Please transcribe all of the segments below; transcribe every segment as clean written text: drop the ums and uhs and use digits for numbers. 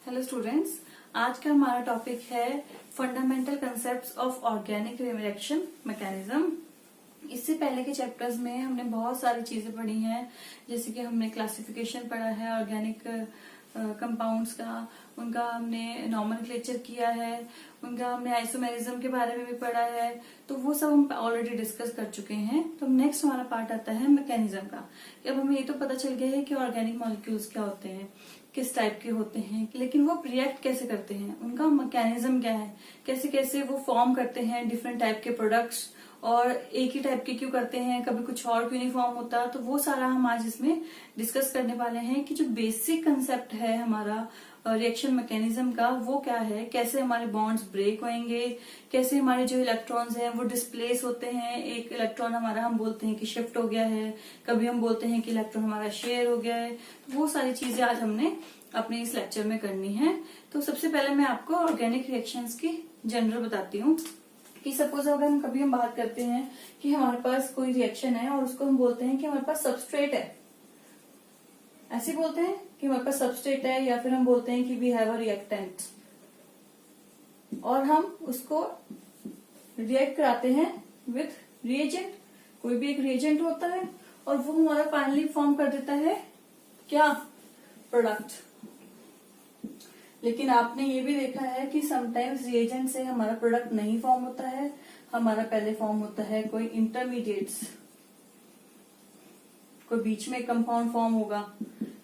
Hello students, आज का हमारा टॉपिक है fundamental concepts of organic reaction mechanism. इससे पहले के चैप्टर्स में हमने बहुत सारी चीजें पढ़ी हैं, जैसे कि हमने क्लासिफिकेशन पढ़ा है ऑर्गेनिक कंपाउंड्स का, उनका हमने नॉमेनक्लेचर किया है, उनका हमने आइसोमेरिज्म के बारे में भी पढ़ा है। तो वो सब हम ऑलरेडी डिस्कस कर चुके हैं। तो नेक्स्ट हमारा पार्ट आता है मैकेनिज्म का। अब हमें ये तो पता चल गया है कि ऑर्गेनिक मॉलिक्यूल्स क्या होते हैं, किस टाइप के होते हैं, लेकिन वो रिएक्ट कैसे करते हैं, उनका मैकेनिज्म क्या है, कैसे कैसे वो फॉर्म करते हैं डिफरेंट टाइप के प्रोडक्ट्स, और एक ही टाइप के क्यों करते हैं, कभी कुछ और क्यों नहीं फॉर्म होता। तो वो सारा हम आज इसमें डिस्कस करने वाले हैं कि जो बेसिक कंसेप्ट है हमारा रिएक्शन मैकेनिज्म का वो क्या है, कैसे हमारे बॉन्ड्स ब्रेक होंगे, कैसे हमारे जो इलेक्ट्रॉन्स हैं वो डिस्प्लेस होते हैं। एक इलेक्ट्रॉन हमारा हम बोलते हैं कि शिफ्ट हो गया है, कभी हम बोलते हैं कि इलेक्ट्रॉन हमारा शेयर हो गया है। तो वो सारी चीजें आज हमने अपने इस लेक्चर में करनी है। तो सबसे पहले मैं आपको ऑर्गेनिक रिएक्शंस की जनरल बताती हूँ कि सपोज अगर हम बात करते हैं कि हमारे पास कोई रिएक्शन है और उसको हम बोलते हैं कि हमारे पास सबस्ट्रेट है, ऐसे बोलते हैं कि हमारे पास सबस्ट्रेट है, या फिर हम बोलते हैं कि वी हैव अ रिएक्टेंट, और हम उसको रिएक्ट कराते हैं विथ रिएजेंट। कोई भी एक रिएजेंट होता है और वो हमारा फाइनली फॉर्म कर देता है क्या, प्रोडक्ट। लेकिन आपने ये भी देखा है कि समटाइम्स रिएजेंट से हमारा प्रोडक्ट नहीं फॉर्म होता है, हमारा पहले फॉर्म होता है कोई इंटरमीडिएट्स, कोई बीच में कंपाउंड फॉर्म होगा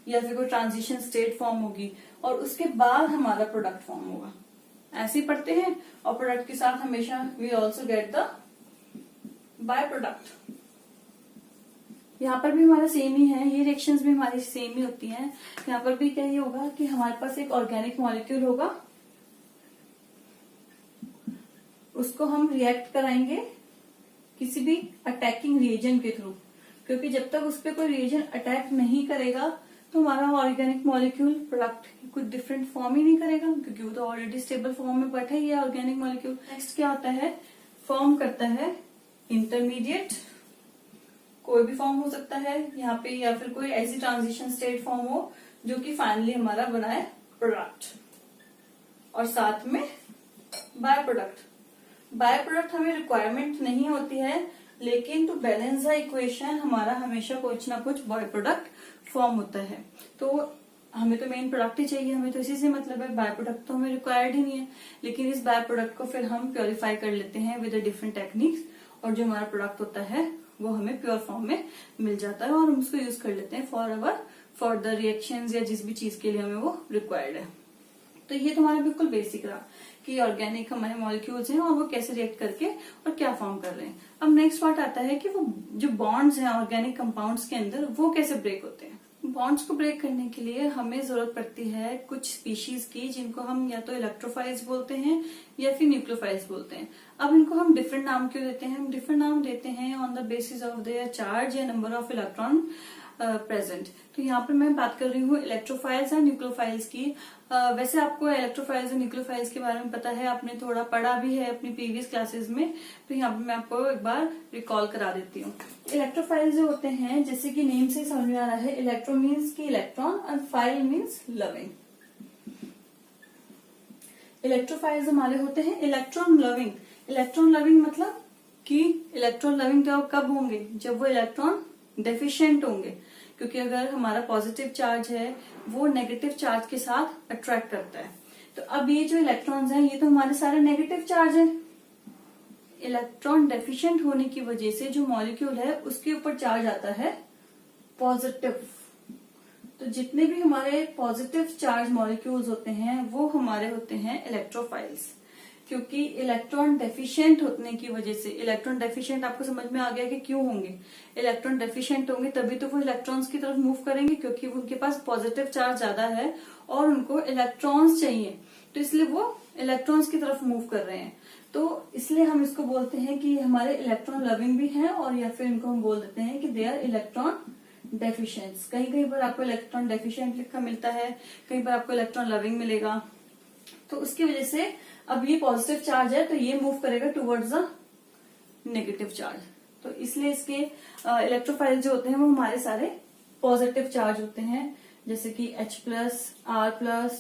या फिर कोई ट्रांजिशन स्टेट फॉर्म होगी, और उसके बाद हमारा प्रोडक्ट फॉर्म होगा। ऐसे ही पढ़ते हैं। और प्रोडक्ट के साथ हमेशा we also get the byproduct. यहाँ पर भी हमारा सेम ही है, ये रिएक्शंस भी हमारी सेम ही होती हैं। यहाँ पर भी क्या ही होगा कि हमारे पास एक ऑर्गेनिक मॉलिक्यूल होगा, उसको हम रिएक्ट कराएंगे किसी भी अटैकिंग रिएजेंट के थ्रू, क्योंकि जब तक उस पर कोई रिएजेंट अटैक नहीं करेगा तो हमारा ऑर्गेनिक मॉलिक्यूल प्रोडक्ट कुछ डिफरेंट फॉर्म ही नहीं करेगा, क्योंकि वो तो ऑलरेडी स्टेबल फॉर्म में बैठा ही है ऑर्गेनिक मॉलिक्यूल। नेक्स्ट क्या होता है, फॉर्म करता है इंटरमीडिएट, कोई भी फॉर्म हो सकता है यहाँ पे, या फिर कोई ऐसी ट्रांजिशन स्टेट फॉर्म हो जो कि फाइनली हमारा बनाए प्रोडक्ट, और साथ में बाय प्रोडक्ट। बाय प्रोडक्ट हमें रिक्वायरमेंट नहीं होती है, लेकिन टू बैलेंस द इक्वेशन हमारा हमेशा कुछ ना कुछ बाय प्रोडक्ट फॉर्म होता है। तो हमें तो मेन प्रोडक्ट ही चाहिए, हमें तो इसी से मतलब है, बाय प्रोडक्ट तो हमें रिक्वायर्ड ही नहीं है। लेकिन इस बाय प्रोडक्ट को फिर हम प्योरीफाई कर लेते हैं विद डिफरेंट टेक्निक्स, और जो हमारा प्रोडक्ट होता है वो हमें प्योर फॉर्म में मिल जाता है, और हम उसको यूज कर लेते हैं फॉर अवर फर्दर रिएक्शंस या जिस भी चीज के लिए हमें वो रिक्वायर्ड है। तो ये तो हमारा बिल्कुल बेसिक रहा कि ऑर्गेनिक हमारे मॉलिक्यूल्स हैं और वो कैसे रिएक्ट करके और क्या फॉर्म कर रहे हैं। अब नेक्स्ट पार्ट आता है कि वो जो बॉन्ड्स हैं ऑर्गेनिक कंपाउंड्स के अंदर वो कैसे ब्रेक होते हैं। बॉन्ड्स को ब्रेक करने के लिए हमें जरूरत पड़ती है कुछ स्पीशीज की, जिनको हम या तो इलेक्ट्रोफाइल्स बोलते हैं या फिर न्यूक्लियोफाइल्स बोलते हैं। अब इनको हम डिफरेंट नाम क्यों देते हैं, हम डिफरेंट नाम देते हैं on the basis of their charge या नंबर ऑफ इलेक्ट्रॉन प्रेजेंट। तो यहाँ पे मैं बात कर रही हूँ इलेक्ट्रोफाइल्स और न्यूक्लियोफाइल्स की। वैसे आपको इलेक्ट्रोफाइल्स और न्यूक्लियोफाइल्स के बारे में पता है, आपने थोड़ा पढ़ा भी है अपनी प्रीवियस क्लासेस में। तो यहाँ पे मैं आपको एक बार रिकॉल करा देती हूँ। इलेक्ट्रोफाइल्स जो होते हैं, जैसे कि नेम से समझ में आ रहा है, इलेक्ट्रो मीन्स की इलेक्ट्रॉन और फाइल मीन्स लविंग। इलेक्ट्रोफाइल्स हमारे होते हैं इलेक्ट्रॉन लविंग। इलेक्ट्रॉन लविंग मतलब कि इलेक्ट्रॉन लविंग तो कब होंगे, जब वो इलेक्ट्रॉन डेफिशिएंट होंगे, क्योंकि अगर हमारा पॉजिटिव चार्ज है वो नेगेटिव चार्ज के साथ अट्रैक्ट करता है। तो अब ये जो इलेक्ट्रॉन्स हैं ये तो हमारे सारे नेगेटिव चार्ज हैं। इलेक्ट्रॉन डेफिशिएंट होने की वजह से जो मॉलिक्यूल है उसके ऊपर चार्ज आता है पॉजिटिव। तो जितने भी हमारे पॉजिटिव चार्ज मॉलिक्यूल्स होते हैं वो हमारे होते हैं इलेक्ट्रोफाइल्स, क्योंकि इलेक्ट्रॉन डेफिशिएंट होने की वजह से। इलेक्ट्रॉन डेफिशिएंट आपको समझ में आ गया कि क्यों होंगे, इलेक्ट्रॉन डेफिशिएंट होंगे तभी तो वो इलेक्ट्रॉन्स की तरफ मूव करेंगे, क्योंकि उनके पास पॉजिटिव चार्ज ज्यादा है और उनको इलेक्ट्रॉन्स चाहिए, तो इसलिए वो इलेक्ट्रॉन्स की तरफ मूव कर रहे हैं। तो इसलिए हम इसको बोलते हैं कि हमारे इलेक्ट्रॉन लविंग भी हैं, और या फिर इनको हम बोल देते हैं कि दे आर इलेक्ट्रॉन डेफिशिएंट्स। कहीं कहीं पर आपको इलेक्ट्रॉन डेफिशिएंट लिखा मिलता है, कहीं पर आपको इलेक्ट्रॉन लविंग मिलेगा। तो उसकी वजह से अब ये पॉजिटिव चार्ज है तो ये मूव करेगा टुवर्ड्स द नेगेटिव चार्ज। तो इसलिए इसके इलेक्ट्रोफाइल जो होते हैं वो हमारे सारे पॉजिटिव चार्ज होते हैं, जैसे कि H+, R+,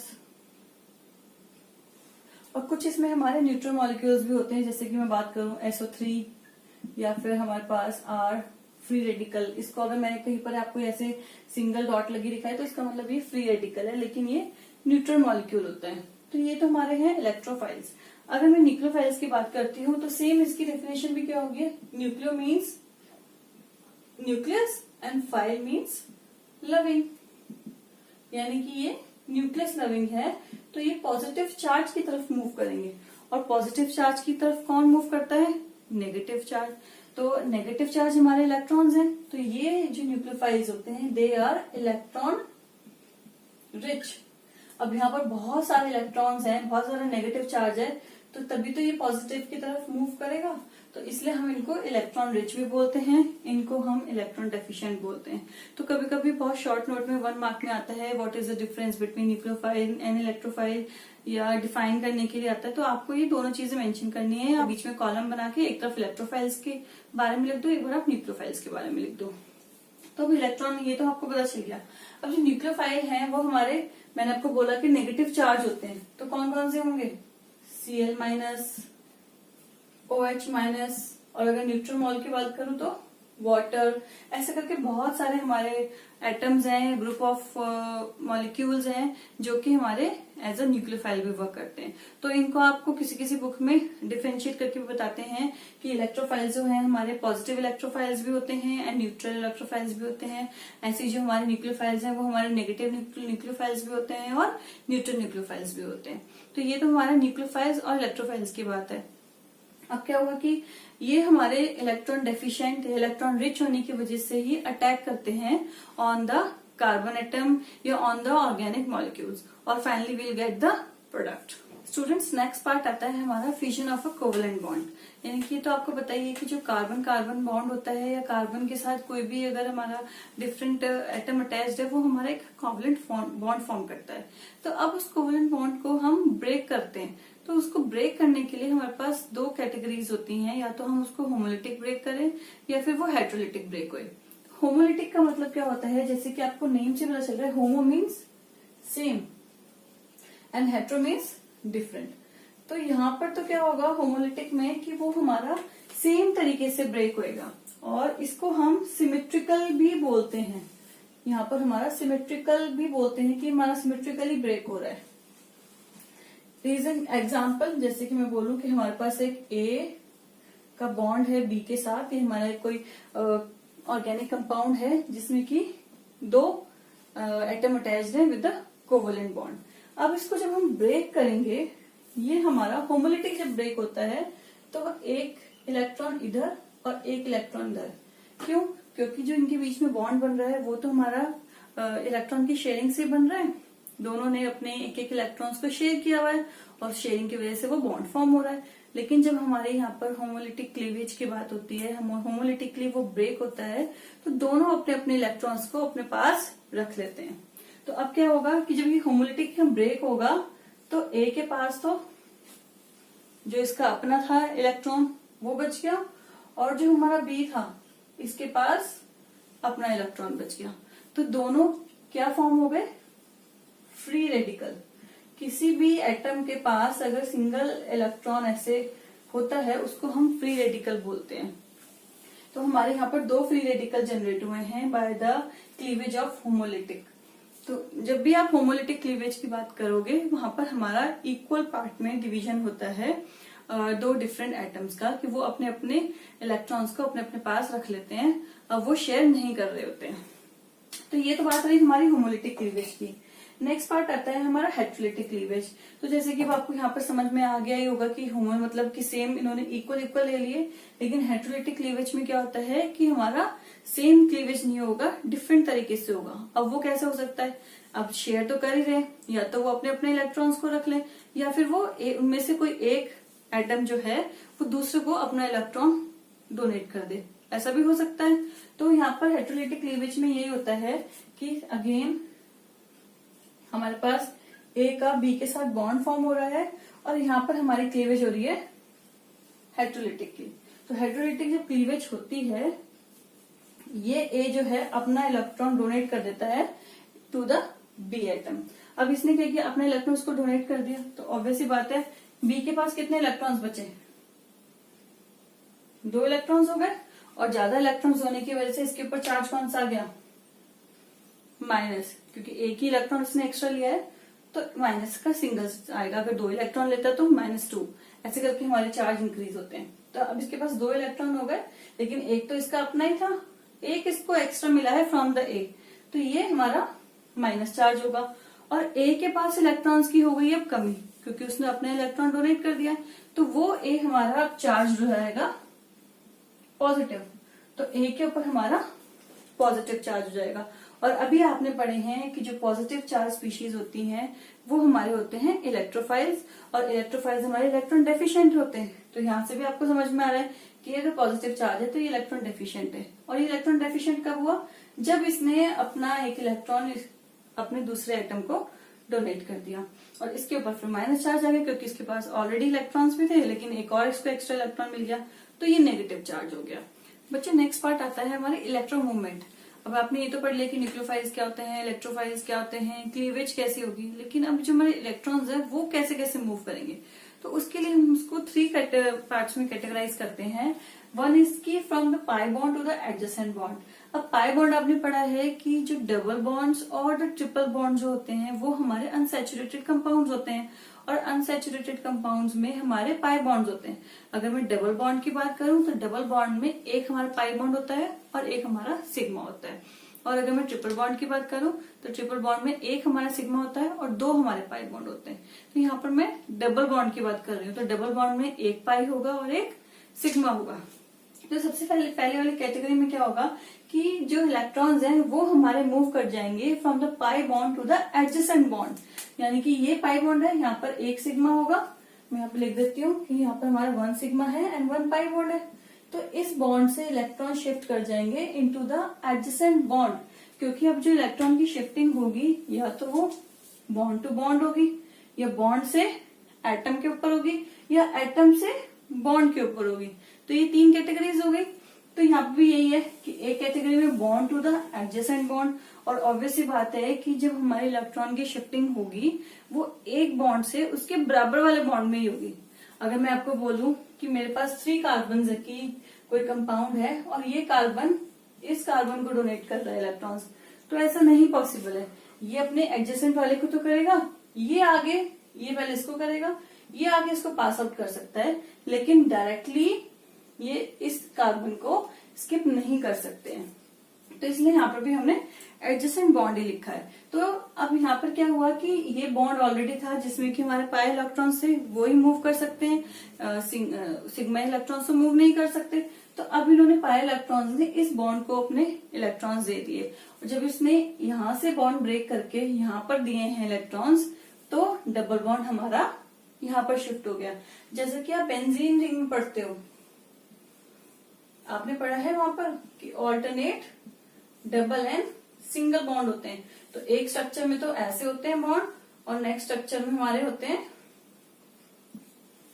और कुछ इसमें हमारे न्यूट्रल मॉलिक्यूल्स भी होते हैं, जैसे कि मैं बात करूं SO3 या फिर हमारे पास R फ्री रेडिकल। इसको अगर मैंने कहीं पर आपको ऐसे सिंगल डॉट लगी दिखाई तो इसका मतलब ये फ्री रेडिकल है, लेकिन ये न्यूट्रल मॉलिक्यूल होता है। तो ये तो हमारे हैं इलेक्ट्रोफाइल्स। अगर मैं न्यूक्लियोफाइल्स की बात करती हूँ तो सेम इसकी डेफिनेशन भी क्या होगी, nucleo means nucleus and file means loving, यानी कि ये न्यूक्लियस लविंग है तो ये पॉजिटिव चार्ज की तरफ मूव करेंगे। और पॉजिटिव चार्ज की तरफ कौन मूव करता है, नेगेटिव चार्ज। तो नेगेटिव चार्ज हमारे इलेक्ट्रॉन्स हैं, तो ये जो न्यूक्लियोफाइल्स होते हैं दे आर इलेक्ट्रॉन रिच। अब यहाँ पर बहुत सारे इलेक्ट्रॉन्स हैं, बहुत सारा नेगेटिव चार्ज है, तो तभी तो ये पॉजिटिव की तरफ मूव करेगा। तो इसलिए हम इनको इलेक्ट्रॉन रिच भी बोलते हैं, इनको हम इलेक्ट्रॉन डेफिशिएंट बोलते हैं। तो कभी कभी बहुत शॉर्ट नोट में 1 मार्क में आता है what is the difference between nucleophile and electrophile, या डिफाइन करने के लिए आता है। तो आपको ये दोनों चीजें मेंशन करनी है, या बीच में कॉलम बना के एक तरफ इलेक्ट्रोफाइल्स के बारे में लिख दो, एक बार आप न्यूक्लियोफाइल्स के बारे में लिख दो। तो अब इलेक्ट्रॉन ये तो आपको पता चल गया। अब जो न्यूक्लियोफाइल हैं वो हमारे, मैंने आपको बोला कि नेगेटिव चार्ज होते हैं, तो कौन कौन से होंगे, Cl माइनस, OH माइनस, और अगर न्यूट्रल मॉल की बात करूं तो वाटर। ऐसे करके बहुत सारे हमारे एटम्स हैं, ग्रुप ऑफ मॉलिक्यूल्स हैं जो कि हमारे एज अ न्यूक्लियोफाइल भी वर्क करते हैं। तो इनको आपको किसी किसी बुक में डिफरेंशिएट करके भी बताते हैं कि इलेक्ट्रोफाइल्स जो हैं हमारे पॉजिटिव इलेक्ट्रोफाइल्स भी होते हैं एंड न्यूट्रल इलेक्ट्रोफाइल्स भी होते हैं। ऐसे जो हमारे न्यूक्लियोफाइल्स हैं वो हमारे नेगेटिव न्यूक्लियोफाइल्स भी होते हैं और न्यूट्रल न्यूक्लियोफाइल्स भी होते हैं। तो ये तो हमारा न्यूक्लियोफाइल्स और इलेक्ट्रोफाइल्स की बात है। अब क्या होगा कि ये हमारे इलेक्ट्रॉन डेफिशिएंट, इलेक्ट्रॉन रिच होने की वजह से ही अटैक करते हैं ऑन द कार्बन एटम या ऑन द ऑर्गेनिक मॉलिक्यूल्स, और finally we'll get the product. Students, next part आता है हमारा fission of a covalent bond. यानी कि तो आपको बताइए कि जो कार्बन कार्बन बॉन्ड होता है या कार्बन के साथ कोई भी अगर हमारा डिफरेंट एटम अटैच्ड है वो हमारा एक कोवेलेंट बॉन्ड फॉर्म करता है। तो अब उस कोवेलेंट बॉन्ड को हम ब्रेक करते हैं। तो उसको ब्रेक करने के लिए हमारे पास 2 कैटेगरीज होती हैं, या तो हम उसको होमोलिटिक ब्रेक करें या फिर वो हेट्रोलिटिक ब्रेक होए। होमोलिटिक का मतलब क्या होता है, जैसे कि आपको नेम से पता चल रहा है, होमो means same and hetero means different. तो यहाँ पर तो क्या होगा होमोलिटिक में कि वो हमारा सेम तरीके से ब्रेक होएगा, और इसको हम सिमेट्रिकल भी बोलते हैं। यहाँ पर हमारा सिमेट्रिकल भी बोलते हैं कि हमारा सिमेट्रिकली ब्रेक हो रहा है। रीजन एग्जाम्पल, जैसे कि मैं बोलूं कि हमारे पास एक ए का बॉन्ड है बी के साथ, ये हमारा कोई ऑर्गेनिक कंपाउंड है जिसमें कि 2 एटम अटैच्ड है विद द कोवेलेंट बॉन्ड। अब इसको जब हम ब्रेक करेंगे, ये हमारा होमोलिटिक जब ब्रेक होता है तो एक इलेक्ट्रॉन इधर और एक इलेक्ट्रॉन इधर। क्यों? क्योंकि जो इनके बीच में बॉन्ड बन रहा है वो तो हमारा इलेक्ट्रॉन की शेयरिंग से बन रहा है। दोनों ने अपने एक एक इलेक्ट्रॉन्स को शेयर किया हुआ है और शेयरिंग की वजह से वो बॉन्ड फॉर्म हो रहा है। लेकिन जब हमारे यहाँ पर होमोलिटिक क्लीवेज की बात होती है, होमोलिटिकली वो ब्रेक होता है, तो दोनों अपने अपने इलेक्ट्रॉन्स को अपने पास रख लेते हैं। तो अब क्या होगा कि जब ये होमोलिटिक ब्रेक होगा तो ए के पास तो जो इसका अपना था इलेक्ट्रॉन वो बच गया, और जो हमारा बी था इसके पास अपना इलेक्ट्रॉन बच गया। तो दोनों क्या फॉर्म हो गए, फ्री रेडिकल। किसी भी एटम के पास अगर सिंगल इलेक्ट्रॉन ऐसे होता है उसको हम फ्री रेडिकल बोलते हैं। तो हमारे यहाँ पर 2 फ्री रेडिकल जनरेट हुए हैं by the cleavage of homolytic. तो जब भी आप होमोलिटिक क्लीवेज की बात करोगे वहां पर हमारा इक्वल पार्ट में डिवीजन होता है 2 डिफरेंट एटम्स का, कि वो अपने अपने इलेक्ट्रॉन्स को अपने अपने पास रख लेते हैं, वो शेयर नहीं कर रहे होते हैं। तो ये तो बात रही हमारी होमोलिटिक क्लीवेज की। नेक्स्ट पार्ट आता है हमारा हेट्रोलिटिक क्लीवेज। तो जैसे कि आपको यहाँ पर समझ में आ गया ही होगा कि होमो मतलब कि सेम इन्होंने इक्वल इक्वल ले लिए, लेकिन हेट्रोलिटिक क्लीवेज में क्या होता है कि हमारा सेम क्लीवेज नहीं होगा, डिफरेंट तरीके से होगा। अब वो कैसे हो सकता है, अब शेयर तो कर ही रहे, या तो वो अपने अपने इलेक्ट्रॉन्स को रख लें या फिर वो उनमें से कोई एक एटम जो है वो दूसरे को अपना इलेक्ट्रॉन डोनेट कर दे, ऐसा भी हो सकता है। तो यहाँ पर हेट्रोलिटिक क्लीवेज में यही होता है कि अगेन हमारे पास ए का बी के साथ बॉन्ड फॉर्म हो रहा है और यहाँ पर हमारी क्लीवेज हो रही है हेट्रोलिटिक की। तो हेट्रोलिटिक जब क्लीवेज होती है, ये ए जो है अपना इलेक्ट्रॉन डोनेट कर देता है टू द बी एटम। अब इसने क्या किया, अपना इलेक्ट्रॉन उसको डोनेट कर दिया, तो ऑब्वियस सी बात है बी के पास कितने इलेक्ट्रॉन्स बचे, 2 इलेक्ट्रॉन्स हो गए, और ज्यादा इलेक्ट्रॉन्स होने की वजह से इसके ऊपर चार्ज कौन सा आ गया, माइनस, क्योंकि एक ही इलेक्ट्रॉन इसने एक्स्ट्रा लिया है तो माइनस का सिंगल आएगा। अगर 2 इलेक्ट्रॉन लेता तो -2, ऐसे करके हमारे चार्ज इंक्रीज होते हैं। तो अब इसके पास 2 इलेक्ट्रॉन हो गए, लेकिन एक तो इसका अपना ही था, एक इसको एक्स्ट्रा मिला है फ्रॉम द ए, तो ये हमारा माइनस चार्ज होगा। और ए के पास इलेक्ट्रॉन्स की हो गई अब कमी, क्योंकि उसने अपने इलेक्ट्रॉन डोनेट कर दिया, तो वो ए हमारा अब चार्ज जो रहेगा पॉजिटिव, तो ए के ऊपर हमारा पॉजिटिव चार्ज हो जाएगा। और अभी आपने पढ़े हैं कि जो पॉजिटिव चार्ज स्पीशीज होती हैं वो हमारे होते हैं इलेक्ट्रोफाइल्स, और इलेक्ट्रोफाइल्स हमारे इलेक्ट्रॉन डेफिशिएंट होते हैं। तो यहाँ से भी आपको समझ में आ रहा है कि ये जो पॉजिटिव चार्ज है तो ये इलेक्ट्रॉन डेफिशिएंट है। और ये इलेक्ट्रॉन डेफिशिएंट कब हुआ, जब इसने अपना एक इलेक्ट्रॉन अपने दूसरे एटम को डोनेट कर दिया, और इसके ऊपर फिर माइनस चार्ज आ गया, क्योंकि इसके पास ऑलरेडी इलेक्ट्रॉन्स भी थे, लेकिन एक और इसको एक्स्ट्रा इलेक्ट्रॉन मिल गया, तो ये नेगेटिव चार्ज हो गया। बच्चे नेक्स्ट पार्ट आता है हमारे इलेक्ट्रॉन मूवमेंट। अब आपने ये तो पढ़ लिया कि न्यूक्लियोफाइल्स क्या होते हैं, इलेक्ट्रोफाइल्स क्या होते हैं, क्लीवेज कैसी होगी, लेकिन अब जो हमारे इलेक्ट्रॉन्स है वो कैसे कैसे मूव करेंगे, तो उसके लिए हम उसको 3 पार्ट्स में कैटेगराइज करते हैं। वन इज की from the pi bond to the adjacent bond. अब पाई बॉन्ड आपने पढ़ा है कि जो डबल बॉन्ड्स और द ट्रिपल बॉन्ड जो होते हैं वो हमारे अनसैचुरेटेड कंपाउंड्स होते हैं, और अनसैचुरेटेड कंपाउंड्स में हमारे पाई बॉन्ड्स होते हैं। अगर मैं डबल बॉन्ड की बात करूं तो डबल बॉन्ड में एक हमारा पाई बॉन्ड होता है और एक हमारा सिग्मा होता है। और अगर मैं ट्रिपल बॉन्ड की बात करूं तो ट्रिपल बॉन्ड में एक हमारा सिग्मा होता है और 2 हमारे पाई बॉन्ड होते हैं। तो यहाँ पर मैं डबल बॉन्ड की बात कर रही हूँ, तो डबल बॉन्ड में एक पाई होगा और एक सिग्मा होगा। तो सबसे पहले वाली कैटेगरी में क्या होगा कि जो इलेक्ट्रॉन्स हैं वो हमारे मूव कर जाएंगे from the pi bond to the adjacent bond, यानी कि ये पाई बॉन्ड है, यहाँ पर एक सिग्मा होगा, मैं यहाँ पे लिख देती हूँ कि यहाँ पर हमारा 1 सिग्मा है एंड 1 पाई बॉन्ड है। तो इस बॉन्ड से इलेक्ट्रॉन शिफ्ट कर जाएंगे इनटू द एडजेसेंट बॉन्ड, क्योंकि अब जो इलेक्ट्रॉन की शिफ्टिंग होगी या तो वो बॉन्ड टू बॉन्ड होगी, या बॉन्ड से एटम के ऊपर होगी, या एटम से बॉन्ड के ऊपर होगी। तो ये 3 कैटेगरीज हो गई। तो यहाँ पे भी यही है कि एक कैटेगरी में bond to the adjacent bond, और ऑब्वियसली बात है कि जब हमारे इलेक्ट्रॉन की शिफ्टिंग होगी वो एक बॉन्ड से उसके बराबर वाले बॉन्ड में ही होगी। अगर मैं आपको बोलूं कि मेरे पास 3 कार्बन की कोई कंपाउंड है और ये कार्बन इस कार्बन को डोनेट कर रहा है इलेक्ट्रॉन्स, तो ऐसा नहीं पॉसिबल है। ये अपने एडजेसेंट वाले को तो करेगा, ये आगे ये पहले इसको करेगा, ये आगे इसको पास आउट कर सकता है, लेकिन डायरेक्टली ये इस कार्बन को स्किप नहीं कर सकते हैं। तो इसलिए यहाँ पर भी हमने एडजेसेंट बॉन्ड ही लिखा है। तो अब यहाँ पर क्या हुआ कि ये बॉन्ड ऑलरेडी था जिसमें कि हमारे पाई इलेक्ट्रॉन्स थे वो ही मूव कर सकते हैं, सिग्मा इलेक्ट्रॉन्स तो मूव नहीं कर सकते। तो अब इन्होंने पाई इलेक्ट्रॉन्स ने इस बॉन्ड को अपने इलेक्ट्रॉन्स दे दिए, और जब इसने यहाँ से बॉन्ड ब्रेक करके यहाँ पर दिए हैं इलेक्ट्रॉन्स, तो डबल बॉन्ड हमारा यहाँ पर शिफ्ट हो गया। जैसे कि आप बेंजीन रिंग में पढ़ते हो, आपने पढ़ा है वहां पर कि alternate double and single bond होते हैं। तो एक स्ट्रक्चर में तो ऐसे होते हैं बॉन्ड, और नेक्स्ट स्ट्रक्चर में हमारे होते हैं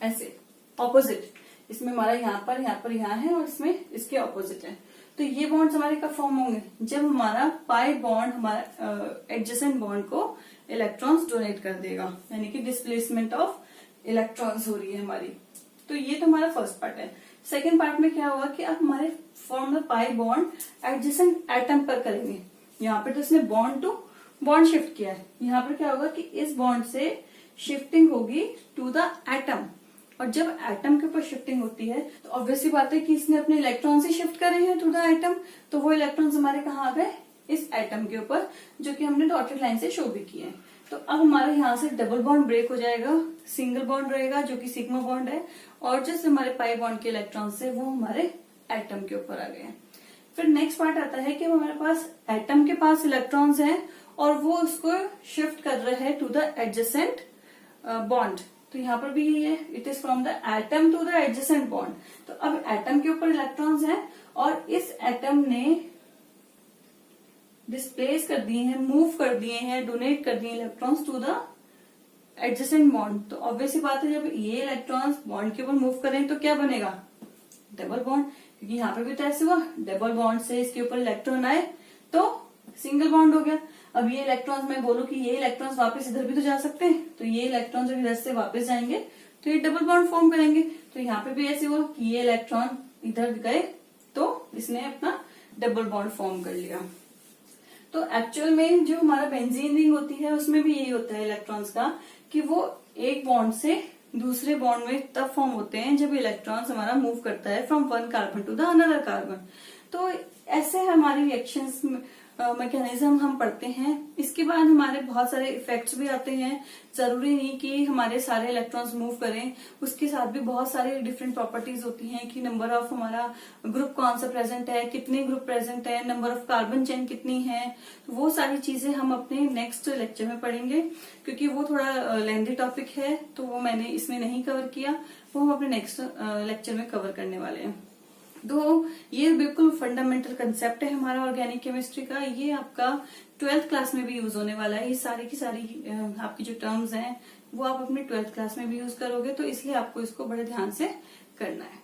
ऐसे ऑपोजिट। इसमें हमारा यहाँ पर यहाँ है, और इसमें इसके ऑपोजिट है। तो ये बॉन्ड्स हमारे कब फॉर्म होंगे, जब हमारा पाई बॉन्ड हमारा एडजेसेंट बॉन्ड को इलेक्ट्रॉन्स डोनेट कर देगा, यानी कि डिस्प्लेसमेंट ऑफ इलेक्ट्रॉन्स हो रही है हमारी। तो ये तो हमारा फर्स्ट पार्ट है। सेकेंड पार्ट में क्या होगा कि अब हमारे form the pi bond adjacent atom पर करेंगे। यहाँ पे तो इसने बॉन्ड टू बॉन्ड शिफ्ट किया है, यहाँ पर क्या होगा कि इस बॉन्ड से शिफ्टिंग होगी टू द एटम, और जब एटम के ऊपर शिफ्टिंग होती है तो ऑब्वियसली बात है कि इसने अपने इलेक्ट्रॉन से शिफ्ट करे हैं टू द एटम, तो वो इलेक्ट्रॉन्स हमारे कहाँ आ गए, इस एटम के ऊपर, जो कि हमने डॉटेड लाइन से शो भी किए हैं। तो अब हमारे यहाँ से डबल बॉन्ड ब्रेक हो जाएगा, सिंगल बॉन्ड रहेगा जो कि सिग्मा बॉन्ड है, और जैसे हमारे पाई बॉन्ड के इलेक्ट्रॉन्स है वो हमारे एटम के ऊपर आ गए हैं। फिर नेक्स्ट पार्ट आता है कि हमारे पास एटम के पास इलेक्ट्रॉन्स हैं और वो उसको शिफ्ट कर रहे हैं टू द एडजेसेंट बॉन्ड। तो यहाँ पर भी यही है, it is from the atom to the adjacent bond. तो अब एटम के ऊपर इलेक्ट्रॉन्स हैं और इस एटम ने डिस्प्लेस कर दिए हैं, मूव कर दिए हैं, डोनेट कर दिए electrons to the adjacent bond. तो ऑब्वियसली बात है जब ये इलेक्ट्रॉन्स बॉन्ड के ऊपर मूव करें तो क्या बनेगा, डबल बॉन्ड, क्योंकि यहाँ पे भी तो ऐसे हुआ, डबल बॉन्ड से इसके ऊपर इलेक्ट्रॉन आए तो सिंगल बॉन्ड हो गया। अब ये इलेक्ट्रॉन्स, मैं बोलूं कि ये इलेक्ट्रॉन्स वापस इधर भी तो जा सकते हैं, तो ये इलेक्ट्रॉन जब इधर से वापस जाएंगे तो ये डबल बॉन्ड फॉर्म करेंगे। तो यहाँ पे भी ऐसे हुआ कि ये इलेक्ट्रॉन इधर गए तो इसने अपना डबल बॉन्ड फॉर्म कर लिया। तो एक्चुअल में जो हमारा बेंजीन रिंग होती है उसमें भी यही होता है इलेक्ट्रॉन्स का, कि वो एक बॉन्ड से दूसरे बॉन्ड में तब फॉर्म होते हैं जब इलेक्ट्रॉन्स हमारा मूव करता है from one carbon to the another carbon. तो ऐसे हमारी रिएक्शंस मैकेनिज्म हम पढ़ते हैं। इसके बाद हमारे बहुत सारे इफेक्ट्स भी आते हैं। जरूरी नहीं कि हमारे सारे इलेक्ट्रॉन्स मूव करें, उसके साथ भी बहुत सारे डिफरेंट प्रॉपर्टीज होती हैं कि नंबर ऑफ हमारा ग्रुप कौन सा प्रेजेंट है, कितने ग्रुप प्रेजेंट है, नंबर ऑफ कार्बन चेन कितनी है। तो वो सारी चीजें हम अपने नेक्स्ट लेक्चर में पढ़ेंगे, क्योंकि वो थोड़ा लेंथी टॉपिक है तो वो मैंने इसमें नहीं कवर किया, वो हम अपने नेक्स्ट लेक्चर में कवर करने वाले हैं। तो ये बिल्कुल फंडामेंटल कंसेप्ट है हमारा ऑर्गेनिक केमिस्ट्री का। ये आपका 12th क्लास में भी यूज होने वाला है। ये सारी की सारी आपकी जो टर्म्स हैं वो आप अपने 12th क्लास में भी यूज करोगे, तो इसलिए आपको इसको बड़े ध्यान से करना है।